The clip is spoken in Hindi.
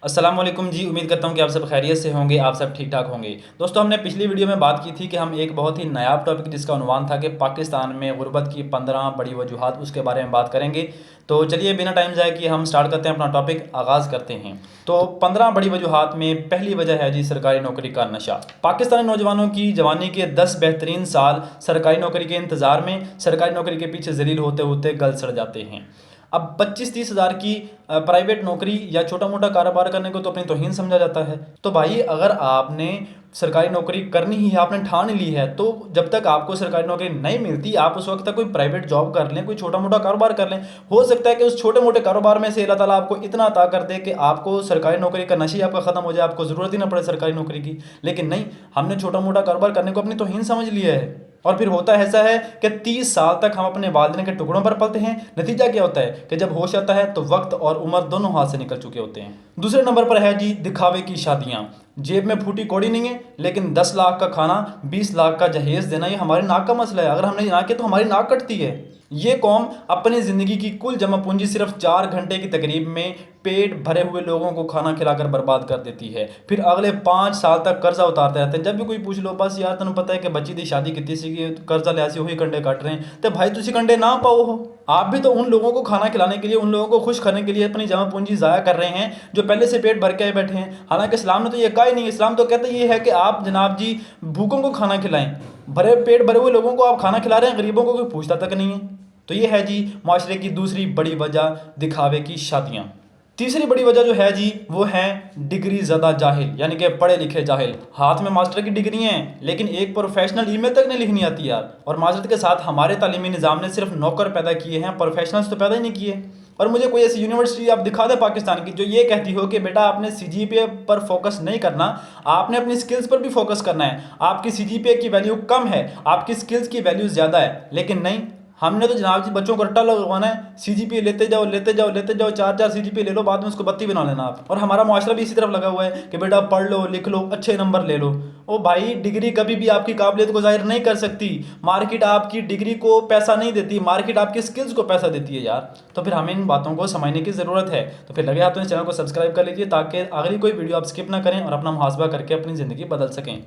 अस्सलाम वालेकुम जी। उम्मीद करता हूँ कि आप सब खैरियत से होंगे, आप सब ठीक ठाक होंगे। दोस्तों, हमने पिछली वीडियो में बात की थी कि हम एक बहुत ही नायाब टॉपिक जिसका उन्वान था कि पाकिस्तान में गुर्बत की 15 बड़ी वजूहात, उसके बारे में बात करेंगे। तो चलिए बिना टाइम जाए कि हम स्टार्ट करते हैं, अपना टॉपिक आगाज़ करते हैं। तो 15 बड़ी वजूहात में पहली वजह है जी सरकारी नौकरी का नशा। पाकिस्तानी नौजवानों की जवानी के 10 बेहतरीन साल सरकारी नौकरी के इंतज़ार में, सरकारी नौकरी के पीछे जलील होते होते गल सड़ जाते हैं। अब 25-30 हज़ार की प्राइवेट नौकरी या छोटा मोटा कारोबार करने को तो अपनी तौहीन समझा जाता है। तो भाई, अगर आपने सरकारी नौकरी करनी ही है, आपने ठान ली है, तो जब तक आपको सरकारी नौकरी नहीं मिलती, आप उस वक्त तक कोई प्राइवेट जॉब कर लें, कोई छोटा मोटा कारोबार कर लें। हो सकता है कि उस छोटे मोटे कारोबार में से अल्लाह ताला आपको इतना अता कर दे कि आपको सरकारी नौकरी का नशा ही आपका ख़त्म हो जाए, आपको ज़रूरत ही ना पड़े सरकारी नौकरी की। लेकिन नहीं, हमने छोटा मोटा कारोबार करने को अपनी तौहीन समझ लिया है। और फिर होता ऐसा है कि 30 साल तक हम अपने वालिदैन के टुकड़ों पर पलते हैं। नतीजा क्या होता है कि जब होश आता है तो वक्त और उम्र दोनों हाथ से निकल चुके होते हैं। दूसरे नंबर पर है जी दिखावे की शादियां। जेब में फूटी कौड़ी नहीं है, लेकिन 10 लाख का खाना, 20 लाख का जहेज देना, ये हमारे नाक का मसला है। अगर हमने ना किया तो हमारी नाक कटती है। ये कौम अपनी ज़िंदगी की कुल जमा पूंजी सिर्फ 4 घंटे की तकरीब में पेट भरे हुए लोगों को खाना खिलाकर बर्बाद कर देती है। फिर अगले 5 साल तक कर्जा उतारते रहते हैं। जब भी कोई पूछ लो, बस यार तेन पता है कि बच्ची दी शादी की सी, कर्जा लिया सी, वही कंडे काट रहे हैं। तो भाई, तुसी कंडे ना पाओ हो। आप भी तो उन लोगों को खाना खिलाने के लिए, उन लोगों को खुश करने के लिए अपनी जमा पूंजी ज़ाया कर रहे हैं जो पहले से पेट भर के आए बैठे हैं। हालांकि इस्लाम ने तो ये कहा ही नहीं। इस्लाम तो कहता ये है कि आप जनाब जी भूखों को खाना खिलाएं। पेट भरे हुए लोगों को आप खाना खिला रहे हैं, गरीबों को कोई पूछता तक नहीं है। तो ये है जी माशरे की दूसरी बड़ी वजह, दिखावे की शादियाँ। तीसरी बड़ी वजह जो है जी, वो है डिग्री ज़्यादा जाहिल, यानी कि पढ़े लिखे जाहिल। हाथ में मास्टर की डिग्री हैं, लेकिन एक प्रोफेशनल ईमेल तक नहीं लिखनी आती यार। और माजरत के साथ हमारे तालीमी निज़ाम ने सिर्फ नौकर पैदा किए हैं, प्रोफेशनल्स तो पैदा ही नहीं किए। और मुझे कोई ऐसी यूनिवर्सिटी आप दिखा दें पाकिस्तान की जो ये कहती हो कि बेटा आपने सीजीपीए पर फोकस नहीं करना, आपने अपनी स्किल्स पर भी फोकस करना है। आपकी सीजीपीए की वैल्यू कम है, आपकी स्किल्स की वैल्यू ज़्यादा है। लेकिन नहीं, हमने तो जनाब जी बच्चों को रट्टा लगवाना है। सीजीपीए लेते जाओ लेते जाओ लेते जाओ, 4-4 सीजीपीए ले लो, बाद में उसको बत्ती बना लेना आप। और हमारा मुआशरा भी इसी तरफ लगा हुआ है कि बेटा पढ़ लो, लिख लो, अच्छे नंबर ले लो। ओ भाई, डिग्री कभी भी आपकी काबिलियत को जाहिर नहीं कर सकती। मार्केट आपकी डिग्री को पैसा नहीं देती, मार्केट आपकी स्किल्स को पैसा देती है यार। तो फिर हमें इन बातों को समझने की ज़रूरत है। तो फिर लगे हाथों इस चैनल को सब्सक्राइब कर लीजिए ताकि अगली कोई वीडियो आप स्किप ना करें और अपना मुहासबा करके अपनी ज़िंदगी बदल सकें।